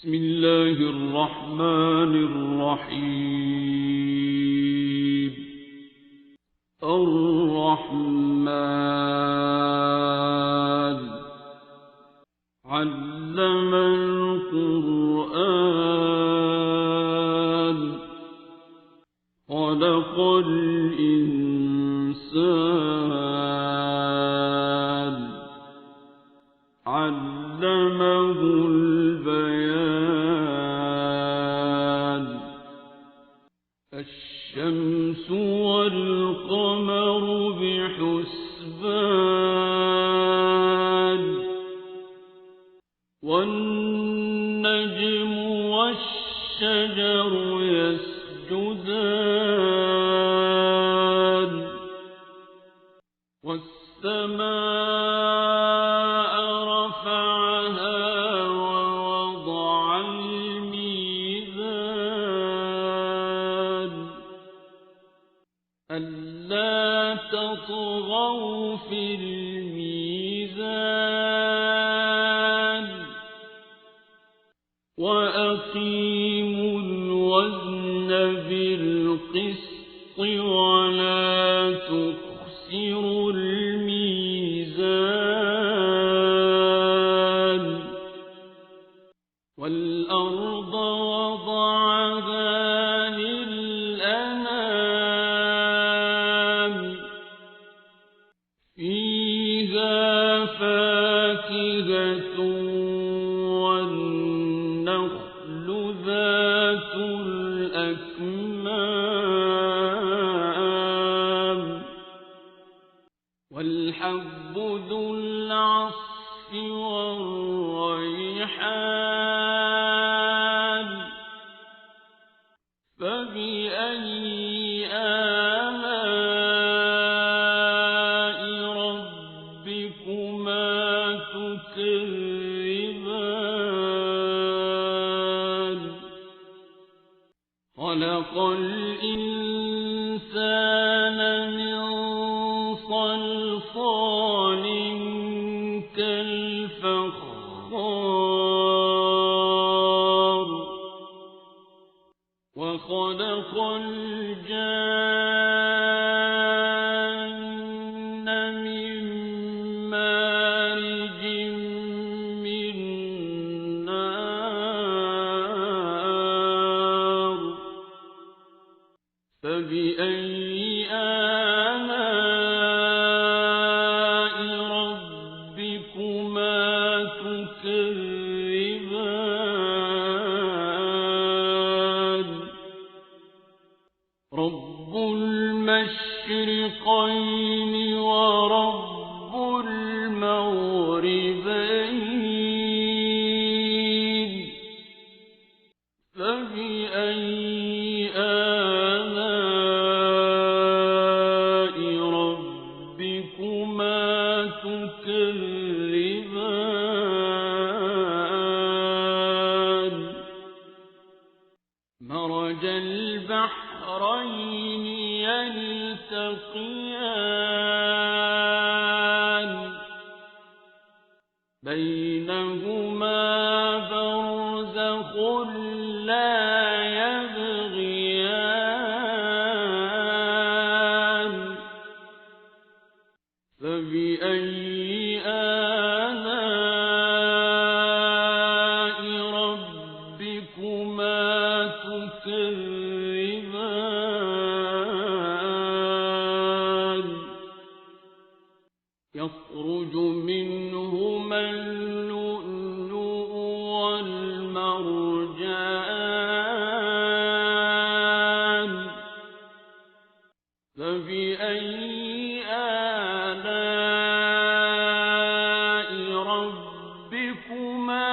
بسم الله الرحمن الرحيم. الرحمن علم القرآن خلق الإنسان علمه البيان. الشمس والقمر بحسبان والنجم والشجر يسجدان والسماء رفعها ووضع الميزان ألا تطغوا في الميزان وأقيموا الوزن بالقسط ولا تخسروا الميزان. والأرض وضعها للأنام فيها فاكهة والنخل ذات الأكمام والحب ذو العصف والريحان. فبأي آلاء ربكما تكذبان. خلق الإنسان من صلصال كالفخار وخلق الجان من مارج من نار. فبأي آلاء ربكما تكذبان. رب المشرقين ورب المغربين. فبأي آلاء ربكما تكذبان. مرج البحرين يلتقيان بينهما برزخ لا يبغيان. فبأي آلاء ربكما تكذبان. يخرج منهما اللؤلؤ والمرجان. فبأي آلاء ربكما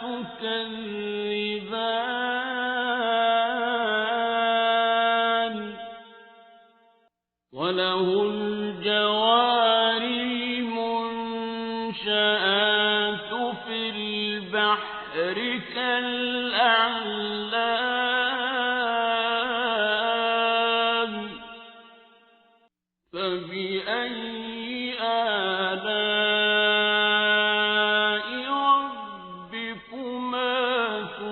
تكذبان. وله الجوار المنشآت في البحر كالأعلام. فبأي آلاء ربكما تكذبان.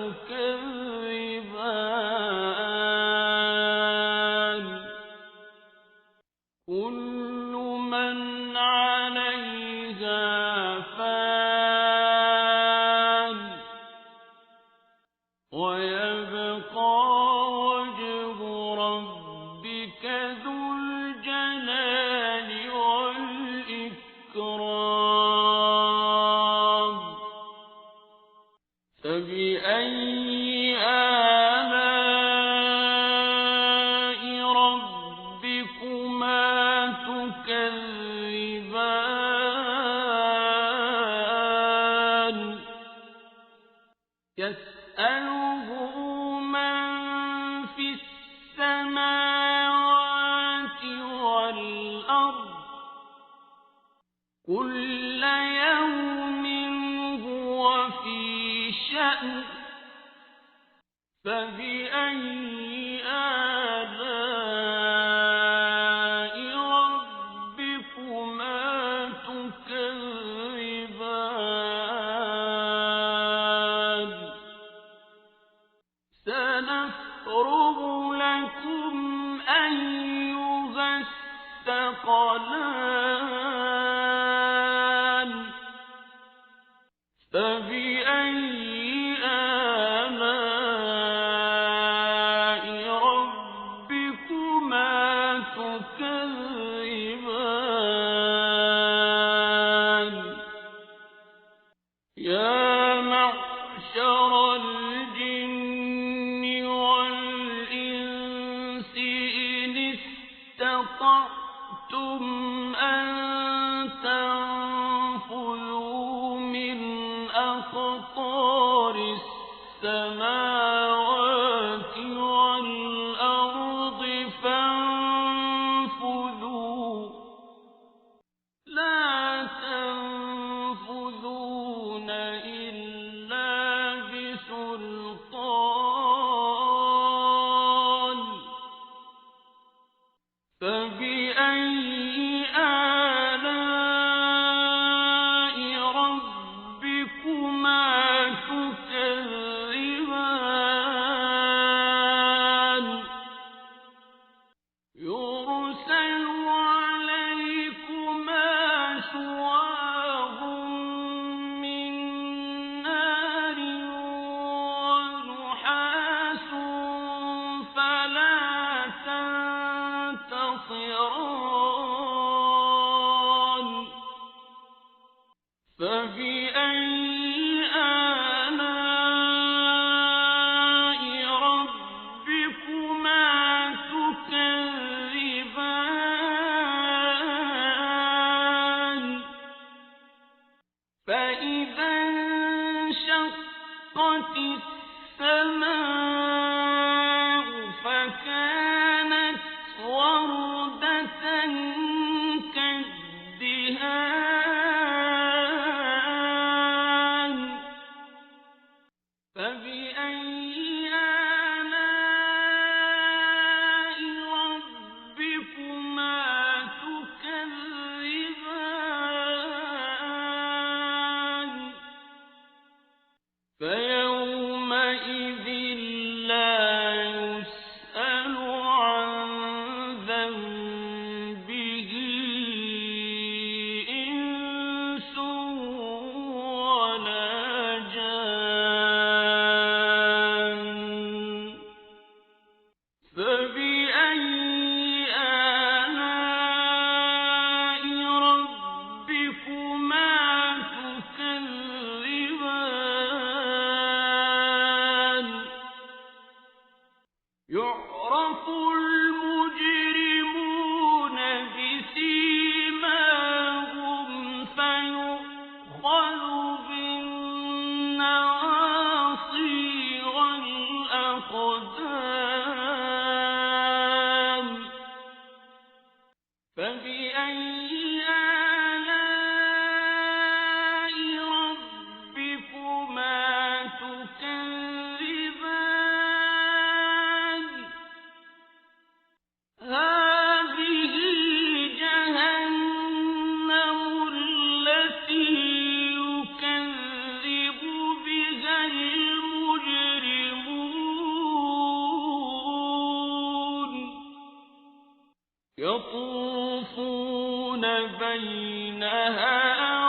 فبأي آلاء ربكما تكذبان يسأله من في السماوات والأرض كل يوم هو في شأن فبأي آلاء ربكما تكذبان سنفرغ لكم أيها الثقلان فبأي آلاء ربكما تكذبان يا معشر الجن والإنس إن استطعتم أن تنفذوا من أقطار السماوات والأرض فانفذوا لا تنفذون إلا بسلطان فبأي آلاء ربكما تكذبان يرسل عليكما شواظ من نار ونحاس فلا تنتصران فبأي آلاء ربكما تكذبان فإذا انشقت السماء فكانت وردة كالدهان فبأي آلاء ربكما تكذبان فيومئذ لا يسأل عن ذنبه إنس ولا جان فبأي آلاء ربكما تكذبان يعرف المجرمون بسيماهم فيؤخذ بالنواصي والأقدام فبأي آلاء ربكما تكذبان هذه جهنم التي يكذب بها المجرمون يطوفون بينها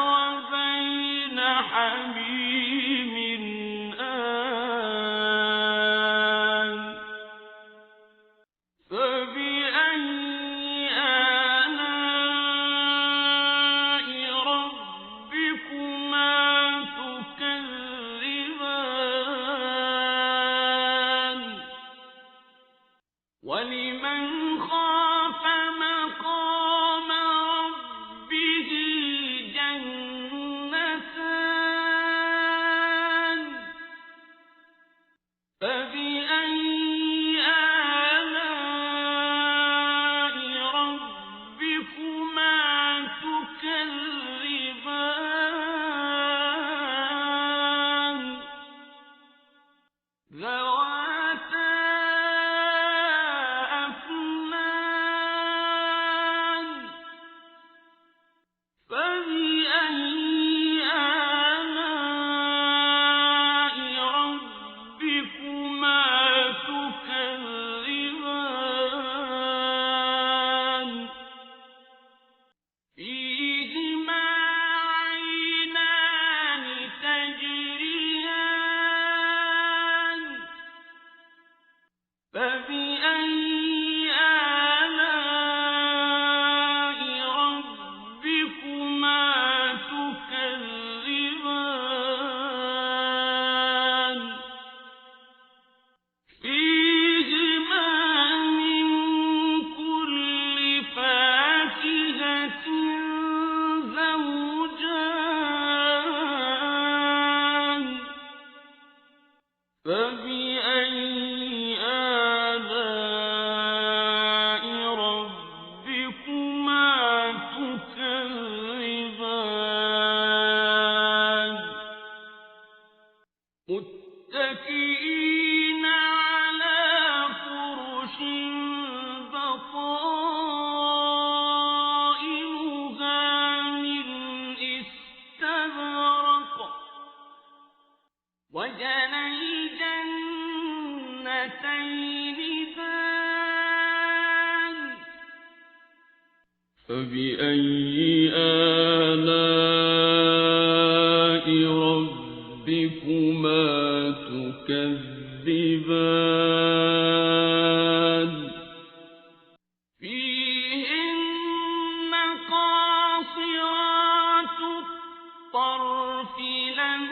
وبين حميم آن فبأي آلاء ربكما تكذبان ذواتا أفنان فبأي آلاء ربكما تكذبان فيهما عينان تجريان فبأي آلاء ربكما تكذبان فيهما من كل فاكهة زوجان فبأي آلاء ربكما تكذبان متكئين على فرش بطائنها من استبرق وجنى الجنتين دان فبأي آلاء ربكما تكذبان فيهن قاصرات الطرف لم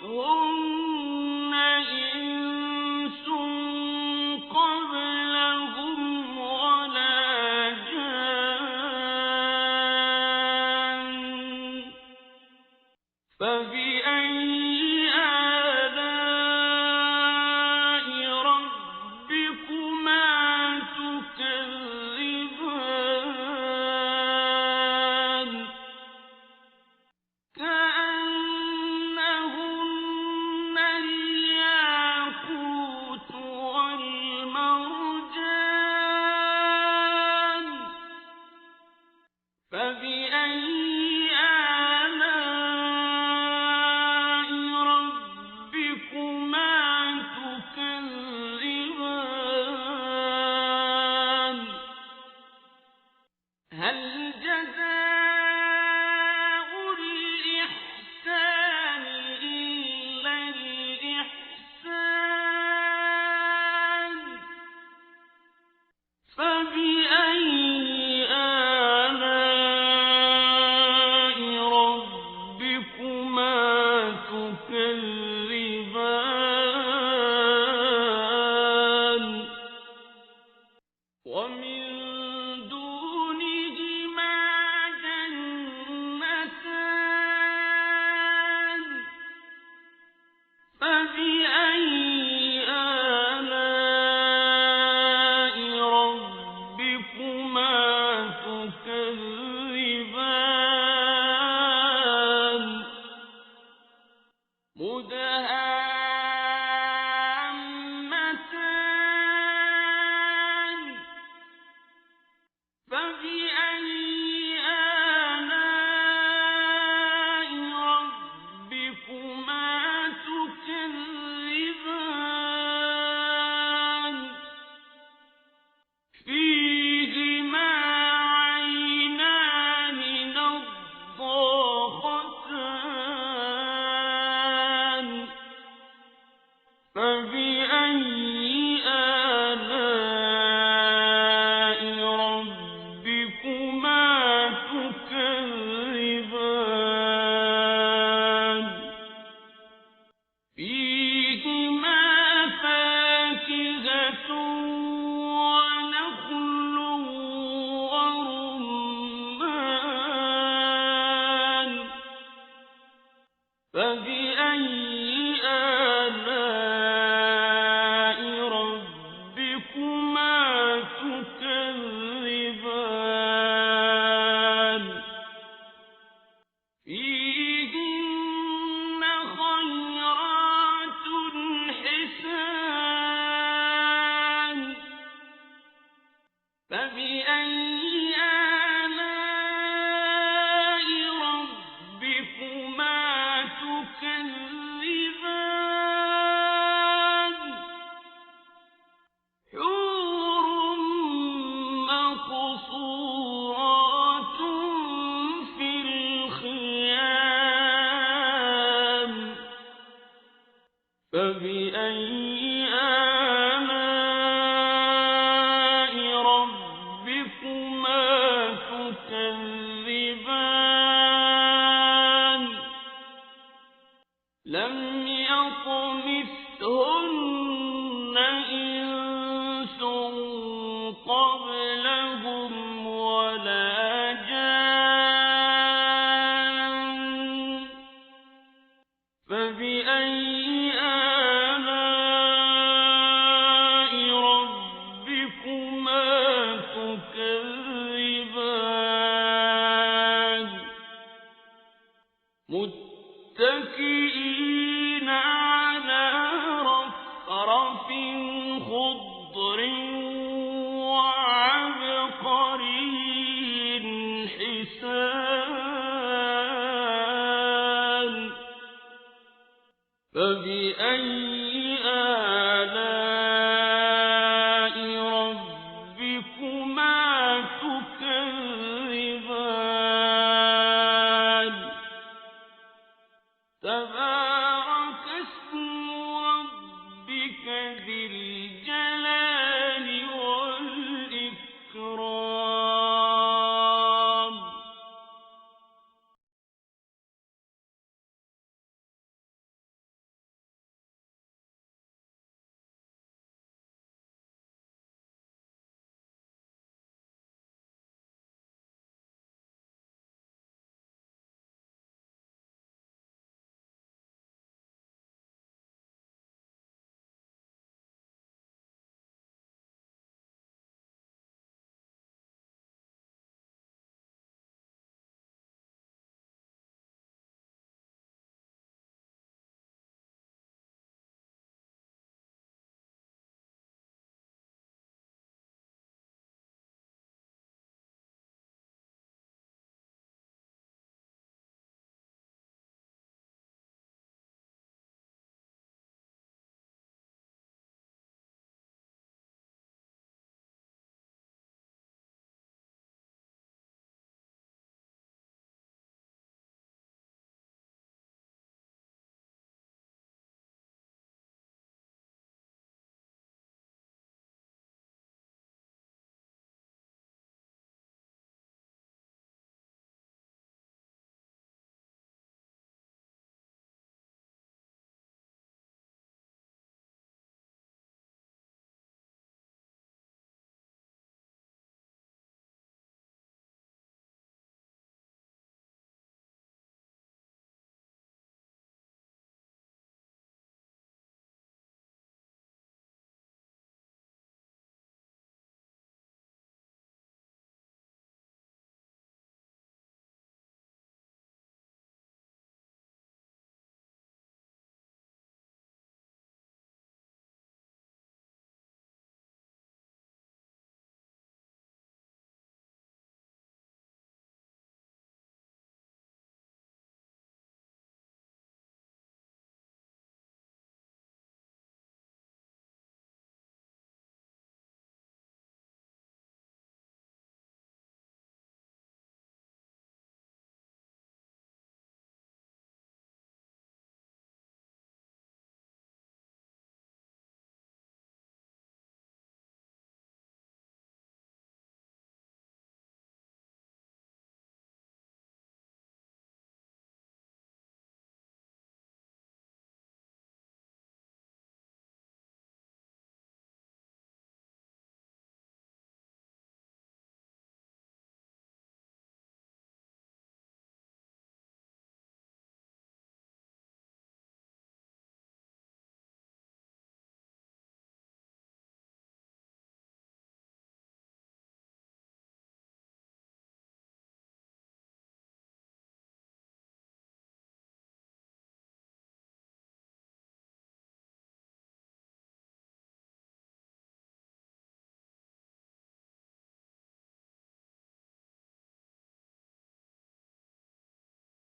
يطمثهن إنس قبلهم ولا جان فبأي آلاء ربكما تكذبان كأنهن الياقوت والمرجان فبأي آلاء ربكما تكذبان هل جزاء الإحسان إلا الإحسان فبأي آلاء ربكما تكذبان ومن دونهما جنتان فبأي آلاء ربكما تكذبان مدهامتان فبأي آلاء ربكما تكذبان فيهما عينان نضاختان فبأي آلاء ربكما تكذبان فيهما فاكهة ونخل ورمان فبأي آلاء ربكما تكذبان فيهن خيرات فبأي آلاء ربكما تكذبان لم يطمثهن إنس قبلهم ولا جان فبأي آلاء ربكما تكذبان متكئين على رفرف خضر وعبقري حسان فبأي آلاء